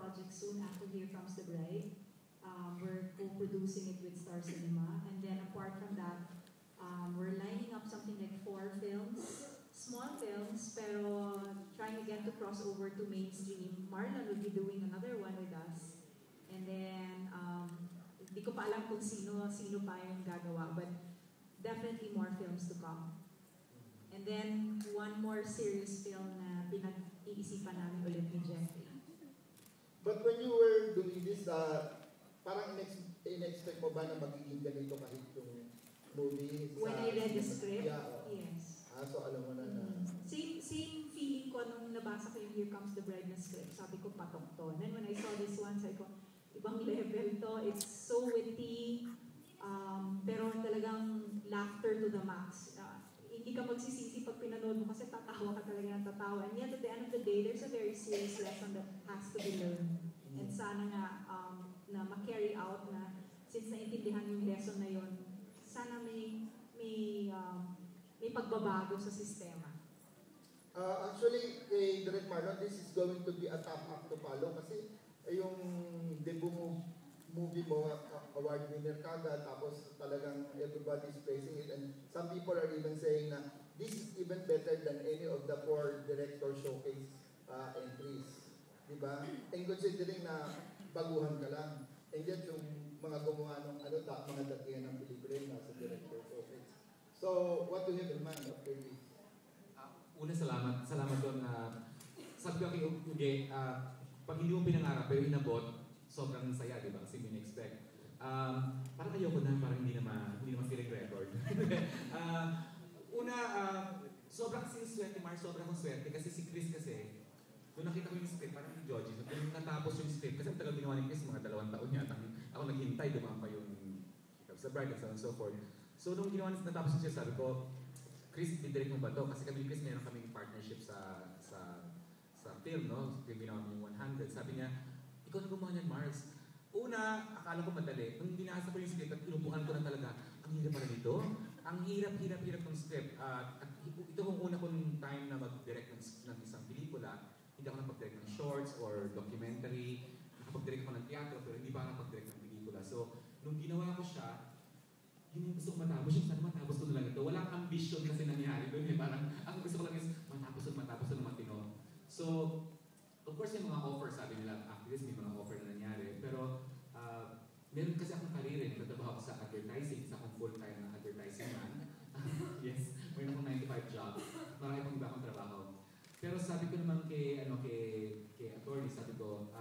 project soon after Here Comes the Bride. We're co-producing it with Star Cinema. And then apart from that, we're lining up something like 4 films. Small films, pero trying again to cross over to mainstream. Marlon will be doing another one with us. And then, hindi ko pa alam kung sino pa yung gagawa, but definitely more films to come. And then, one more serious film na pinag-iisipan namin ulit ni Jeffrey. But when you were doing this, parang in-expect mo ba na magiging ganito kahit yung movie? When I read the script? Yeah, yes. So alam mo na na... Same feeling ko nung nabasa ko yung Here Comes the Bride na script. Sabi ko, patok to. And then when I saw this one, sabi ko, ibang level to. It's so witty. Pero talagang laughter to the max. Hindi ka magsisisi pag pinanood mo kasi tatawa ka talaga ng tatawa. And yet at the end of the day, there's a very serious lesson that has to be learned. And sana nga na ma-carry out na since naintindihan yung lesson na yun, sana may pagbabago sa sistema. Actually, kay Direk Marlon, this is going to be a top act to follow kasi yung debut movie mo, award winner kagad, tapos talagang everybody's praising it, and some people are even saying na this is even better than any of the 4 director showcase entries. Diba? And considering na baguhan ka lang, and yet yung mga gumawa ng mga datihan ng pelikula yung nasa director showcase. So, what do you have in mind after this? Una, salamat doon na sabi ko kay Uge, pag hindi mo pinangarap pero inabot, sobrang saya, di ba? Kasi min-expect. Parang ayoko na, parang hindi naman feeling record. Sobrang swerte, Mark, sobrang swerte. Kasi si Chris kasi, kung nakita ko yung script, parang ni Joji, kung natapos yung script, kasi ang tagal ginawa ni Chris, mga 2 taon yata. Ako naghintay, dumaan pa yung sa Bride and so on and so forth. So, nung ginawa natapos yung siya, sabi ko, Chris, didirect mo ba ito? Kasi kami ni Chris, meron kaming partnership sa film, no? Yung ginawa mo yung 100. Sabi niya, ikaw na gumawa niyan, Mars. Una, akala ko madali. Nung binasa ko yung script at inupuan ko na talaga, ang hirap pala nito. Ang hirap ng script. At ito kung una kong time na mag-direct ng isang pelikula, hindi ako napag-direct ng shorts or documentary. Nakapag-direct ako ng teatro, pero hindi pa ako napag-direct ng pelikula. So, nung ginawa ko siya, yun yung gusto ko matapos. Yung sana matapos ko na lang ito. Walang ambition kasi nangyari doon. Parang, ang gusto ko lang is matapos na matino. So, of course, yung mga offers, sabi nila, activists, may mga offer na nangyari. Pero, meron kasi akong career, nagtatrabaho ako sa advertising, isa akong full-time na advertising man. Yes, mayroon akong 9-to-5 job. Marami pang iba akong trabaho. Pero sabi ko naman kay attorney, sabi ko,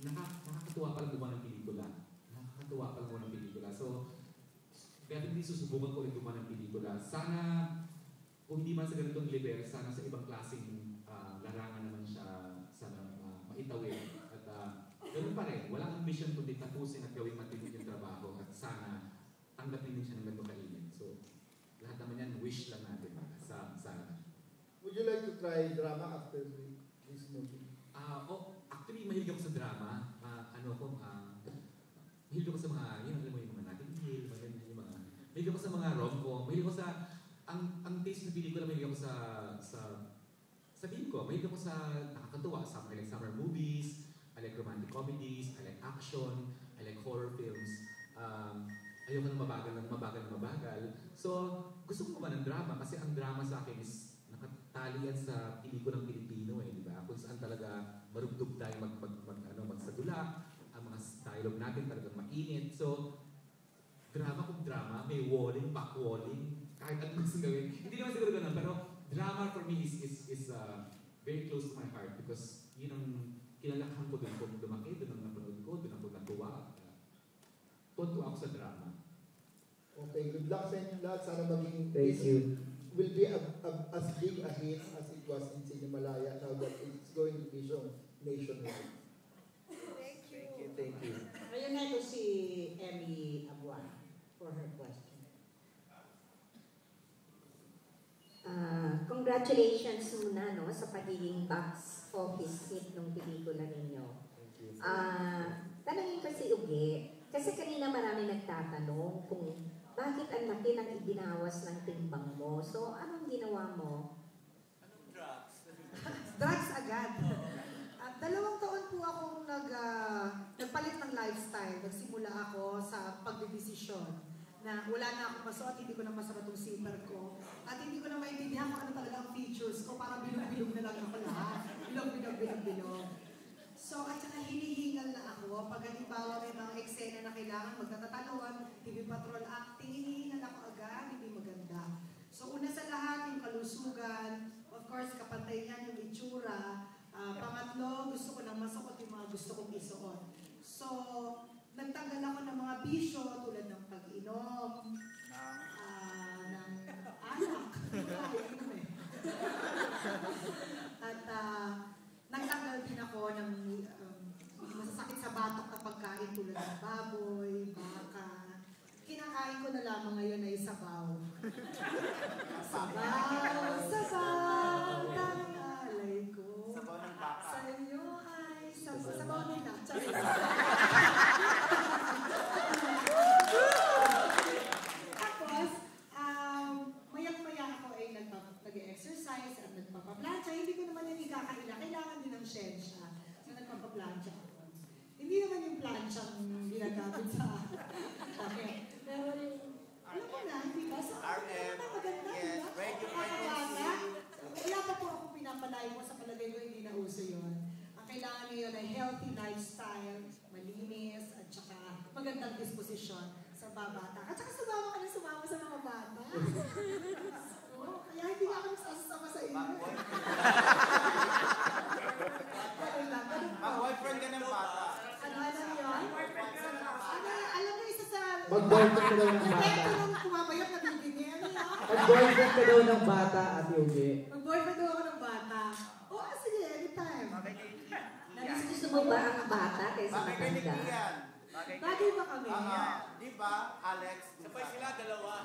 nakakatuwa palang gumawa ng pelikula. So, definitely susubukan ko ulit gumawa ng pelikula. Sana, kung hindi man sa ganitong liber, sana sa ibang klaseng larangan naman siya sana maitawid. At ganun pa rin, walang ambition kundi tapusin at gawin matindi yung trabaho at sana tanggapin din siya ng ganito kainin. So, lahat naman yan, wish lang natin sana. Would you like to try drama after this movie? Actually, mahilig ako sa drama. Mahilig ako sa mga, alam mo yung mga Notting Hill, mahilig ako sa mga rom-com, mahilig ako sa, ang taste ng pelikula, mahilig ako sabihin ko, mahilig ako sa nakakatuwa, I like summer movies, I like romantic comedies, I like action, I like horror films. Ayoko ng mabagal. So, gusto ko naman ng drama kasi ang drama sa akin is nakatali yan sa pelikulang Pilipino di ba? Kung saan talaga marugtog tayo magsadula, ang mga dialogue natin talagang mainit. So, drama kung drama, may walling, back-walling, kahit ano gusto gawin. Hindi naman siguro ganun, pero drama for me is very close to my heart because yun ang kinalakhan ko doon kung lumaki, doon ang napanood ko, doon ako natuwa. Tunto ako sa drama. Okay, good luck sa inyo lahat. Sana maging thank you. Will be as big a hit as it was in Cinemalaya now that it's going to be shown nationwide. Thank you. Ngayon na ito si Emmy Abuan for her question. Congratulations muna sa pagiging box office hit ng pelikula ninyo. Tanungin ko si Uge, kasi kanina marami nagtatanong kung bakit ang laki ng ibinawas ng timbang mo. So, anong ginawa mo? Anong drugs? Drugs agad. At 2 taon po akong desisyon na wala na akong masuot, hindi ko na masama itong zipper ko, at hindi ko na maintindihan kung ano talaga ang features ko, para bilog-bilog na lang ako lahat. Bilog. So, at saka hinihingal na ako, pag halimbawa may mga eksena na kailangan magtatatalon, TV Patrol acting, hinihingal ako agad, hindi maganda. So, una sa lahat, yung kalusugan, of course, kapantay niyan yung itsura. Pangatlo, gusto ko nang masuot yung mga gusto kong isuot. So, nagtanggal ako ng mga bisyo tulad ng pag-inom, ng alak. At nagtanggal din ako ng masasakit sa batok na pagkain tulad ng baboy, baka. Kinakain ko na lamang ngayon ay sabaw. Sabaw, tangalay ko. Sabaw ng baka. Sa inyo ay sabaw nila. Tapos, mayang-maya ako ay nag-exercise at nagpapaplansya. Hindi ko naman yan ikakaila. Kailangan din ng siyensya. So, nagpapaplansya ako. Hindi naman yung plansyang ginagamit sa okay. Pero yung, alam mo na, hindi ba? So, maganda, yes, diba? radio Bata, wala pa po ako pinapalay mo sa palagay ko, hindi na uso yun. Ang kailangan ngayon ay healthy lifestyle, malinis, at saka magandang disposisyon sa babata. At saka sumama ka na sumama sa mga bata. So, kaya hindi na ako nagsasama sa inyo. Mag-boyfriend ka ng bata. Ano yun? Alam mo, isa sa... Mag-boyfriend ka daw ng bata. Ito nung kumabayot na bibigyan niya. Mag-boyfriend ka daw ng bata at Yogi. Mag-boyfriend daw ako ng bata. Oo, sige, anytime. Gusto mo ba ang bata kaysa Bakit kay matanda? Nikian? Bagay ba kami? Di ba, Alex? Sabay sila, dalawa.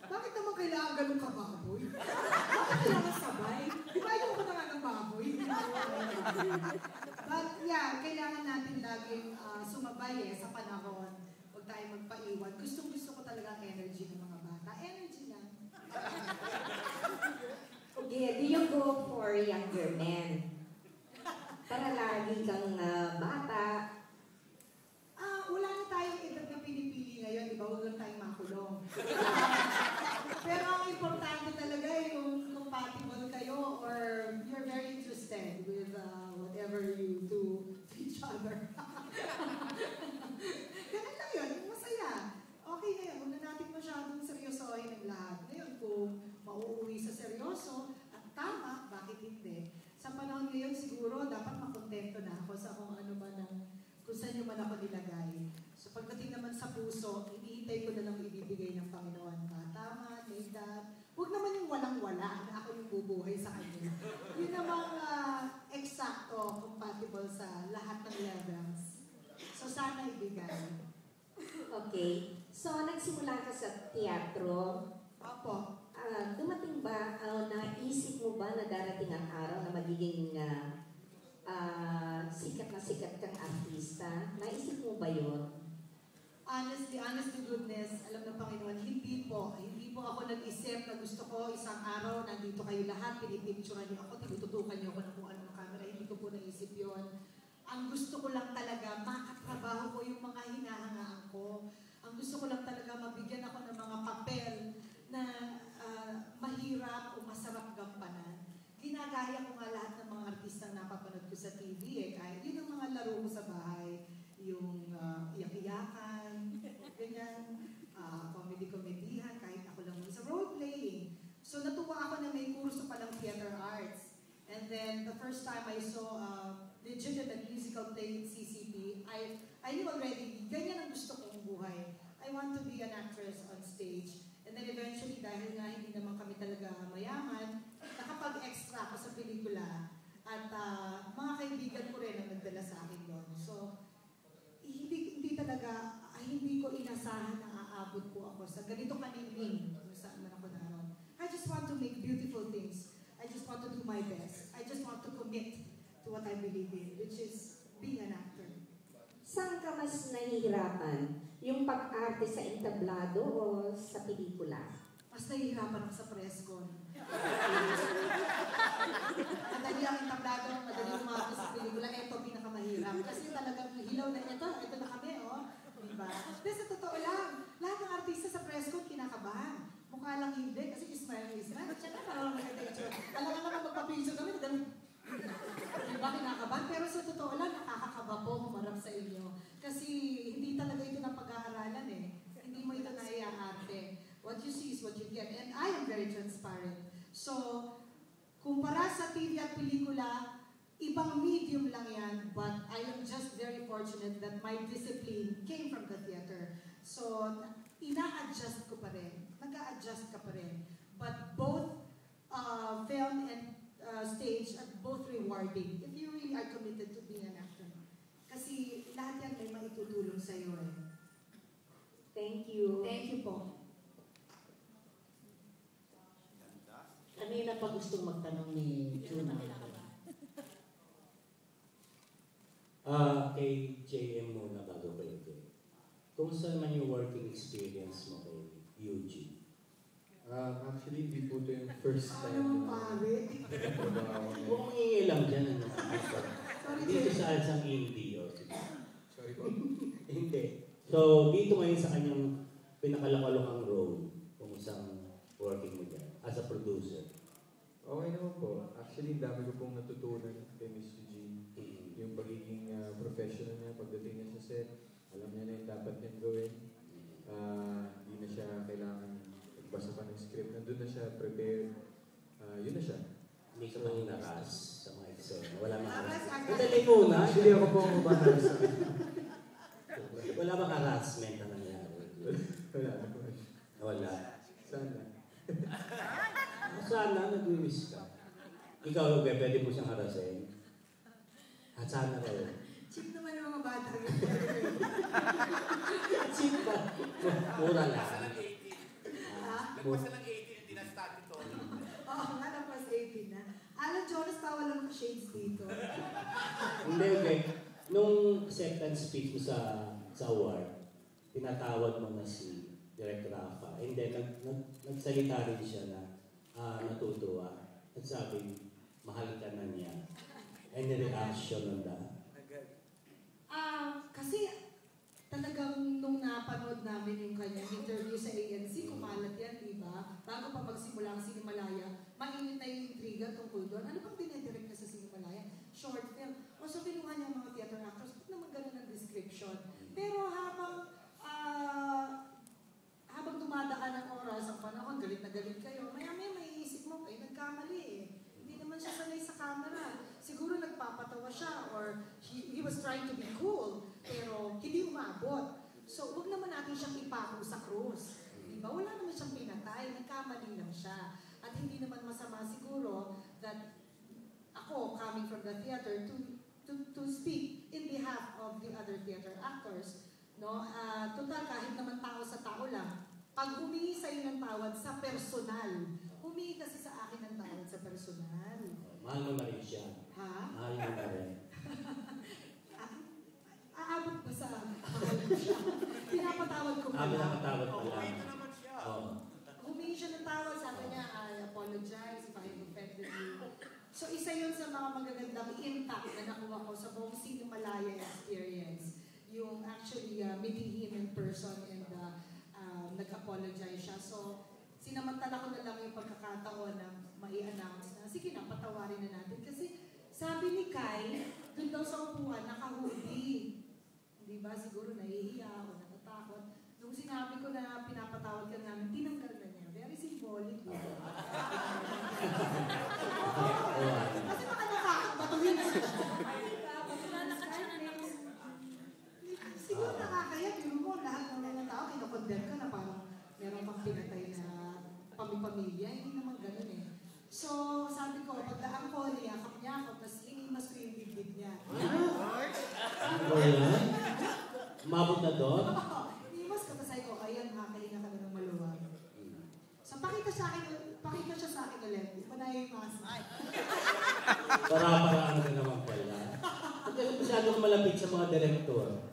Bakit naman kailangan ganun ka baboy? Bakit kailangan sabay? Di ba ayaw ko na nga ng baboy? But yeah, kailangan natin laging sumabay sa panahon. Huwag tayo magpaiwan. Gustong-gusto ko talaga ang energy ng mga bata. Energy lang. Okay, do you go for younger men? Para lagi kang bata. Wala na tayong edad na pinipili ngayon, di ba? Huwag lang tayong makulong. Pero ang importante talaga kung compatible kayo or you're very interested with whatever you do to each other. Ganun lang yun, masaya. Okay na yun, huwag na natin masyadong seryosohin ang lahat. Ngayon, kung mauuwi sa seryoso at tama, bakit hindi? Sa panahon ngayon siguro, dapat makontento na ako sa kung ano ba kung saan nyo man ako nilagay. So pagdating naman sa puso, hinihintay ko na lang ibibigay ng Panginoon ka. Tama, may God. Huwag naman yung walang-wala na ako yung bubuhay sa kanya. Yun namang eksakto, compatible sa lahat ng levels. So sana ibigay. Okay. So, nagsimula ka sa teatro. Opo. Dumating ba, naisip mo ba na darating ang araw na magiging sikat kang artista? Naisip mo ba yun? Honestly, honest to goodness, alam ng Panginoon, hindi po ako nag-isip na gusto ko isang araw, nandito kayo lahat, pinipicturean niyo ako, tinututukan niyo ako ng kung ano ng camera, hindi ko po naisip yun. Ang gusto ko lang talaga, makatrabaho ko yung mga hinahangaan ko. Ang gusto ko lang talaga, mabigyan ako ng mga papel na mahirap o masarap gampanan. Ginagaya ko nga lahat ng mga artistang napapanood ko sa TV kahit yun ang mga laro ko sa bahay, yung iyak-iyakan, ganyan, comedy-comedihan, kahit ako lang sa role-playing. So natuwa ako na may kurso palang theater arts. And then the first time I saw a legitimate musical play in CCP, I knew already, ganyan ang gusto kong buhay. I want to be an actress on stage. And then eventually, dahil nga hindi naman kami talaga mayaman, nakapag-extra ako sa pelikula. At mga kaibigan ko rin ang nagdala sa akin doon. So, hindi talaga, hindi ko inasahan na aabot po ako sa ganito kaningning kung saan man ako naroon. I just want to make beautiful things. I just want to do my best. I just want to commit to what I believe in, which is being an actor. Saan ka mas nahihirapan? Yung pag-arte sa entablado o sa pelikula? Mas nahihirapan ako sa press con. Madali ang entablado, madali umabot sa pelikula. Ito, pinakamahirap. Kasi talagang hilaw na ito na kami, oh. Diba? Pero sa totoo parang hindi, kasi Ismael. Siyempre parang maganda yung tsura. Alam ka naman magpapinso kami, ganun. Diba kinakabahan? Pero sa totoo lang, nakakakaba po humarap sa inyo. Kasi hindi talaga ito ng pag-aaralan eh. Hindi mo ito naiaarte. What you see is what you get. And I am very transparent. So, kumpara sa TV at pelikula, ibang medium lang yan, but I am just very fortunate that my discipline came from the theater. So, ina-adjust ko pa rin. Nag-a-adjust ka pa rin. But both film and stage are both rewarding if you really are committed to being an actor. Kasi lahat yan may maitutulong sa'yo eh. Thank you. Thank you po. Kanina pa gustong magtanong ni Juna. Kay JM muna bago kayo. Kumusta naman yung working experience mo kay Eugene? Actually, hindi po ito yung first time Ano na pare? trabaho na. Huwag mangingi lang dyan. Ano? Sorry, Dito Jay. sa isang indie. Sorry po. Hindi. So, dito ngayon sa kanyang pinakalakalokang role, kumusta working mo dyan as a producer? Okay naman po. Actually, dami ko pong natutunan kay Miss Eugene. Yung pagiging professional niya pagdating niya sa set. Alam niya na yung dapat niyang gawin. Hindi na siya kailangan magbasa pa ng script. Nandun na siya, prepared. Yun na siya. Hindi ka ba hinakas sa mga eksena? Wala mang Harass, harassment. harass. Madali muna. Actually, ako po ang umahal sa Wala bang harassment na nangyari? Wala naman. Wala. Sana. Sana nag-wish ka. Ikaw, Ube, pwede mo siyang harasin. At sana kayo. Cheap naman yung mga bata. Cheap ba? Mura lang. Nagpasa ng 18. Ha? Nagpasa ng 18, hindi na-start ito. Oo nga, naplas 18 na. Alan Jonas, tawa lang ng shades dito. Hindi, okay. Nung acceptance speech mo sa award, tinatawag mo na si Direk Rafa. And then, nagsalita rin siya na natutuwa. At sabi, mahal ka na niya. Any reaction on that? Kasi talagang nung napanood namin yung kanyang interview sa ANC, kumalat yan, di ba? Bago pa magsimula ang Sinimalaya, mainit na yung intriga tungkol doon. Ano bang dinidirect na sa Sinimalaya? Short film. O so kinuha niya ang mga theater actors, ba't naman ganun ang description? Pero habang dumadaan ang oras, ang panahon, galit na galit kayo, maya-maya may isip mo, ay nagkamali eh. Hindi naman siya sanay sa camera. Siguro nagpapatawa siya or he was trying to be cool, pero hindi umabot. So, huwag naman natin siyang ipako sa krus. Diba? Wala naman siyang pinatay, nagkamali lang siya. At hindi naman masama siguro that ako, coming from the theater, to speak in behalf of the other theater actors. No? Total, kahit naman tao sa tao lang, pag humingi sa'yo ng tawad sa personal, humingi kasi sa akin ng tawad sa personal. Mahal mo na rin siya. Ha? Mahal mo na rin. Aabot ba sa mahal mo siya? Pinapatawad ko pa lang. Pinapatawad pa lang. Ito naman siya. Oo. Humingi siya ng tawad, sabi niya, I apologize if I offended you. So isa yun sa mga magagandang impact na nakuha ko sa buong Sinimalaya experience. Yung actually meeting him in person and nag-apologize siya. So sinamantala ko na lang yung pagkakataon na mai-announce na, sige na, patawarin na natin. Kasi sabi ni Kai, dun daw sa upuan, naka-hoodie. Di ba? Siguro nahihiya o natatakot. Nung sinabi ko na pinapatawad ka namin, tinanggal na niya. Very symbolic. Kasi baka nakakabatuhin na siya. Siguro nakakaya, biro mo, lahat ng mga tao, kinokondem ka na parang meron pang pinatay na pamilya. Hindi naman ganun eh. So, sabi ko, pagdaan ko, niyakap niya ako, tapos inimas ko yung bibig niya. Wala? Umabot na doon? Inimas ko, tapos sabi ko, ayan, nakakahinga ka na ng maluwag. So, pakita siya sa akin ulit. Di ba na yung mask? Para-paraan ka naman pala. Hindi masyadong malapit sa mga direktor.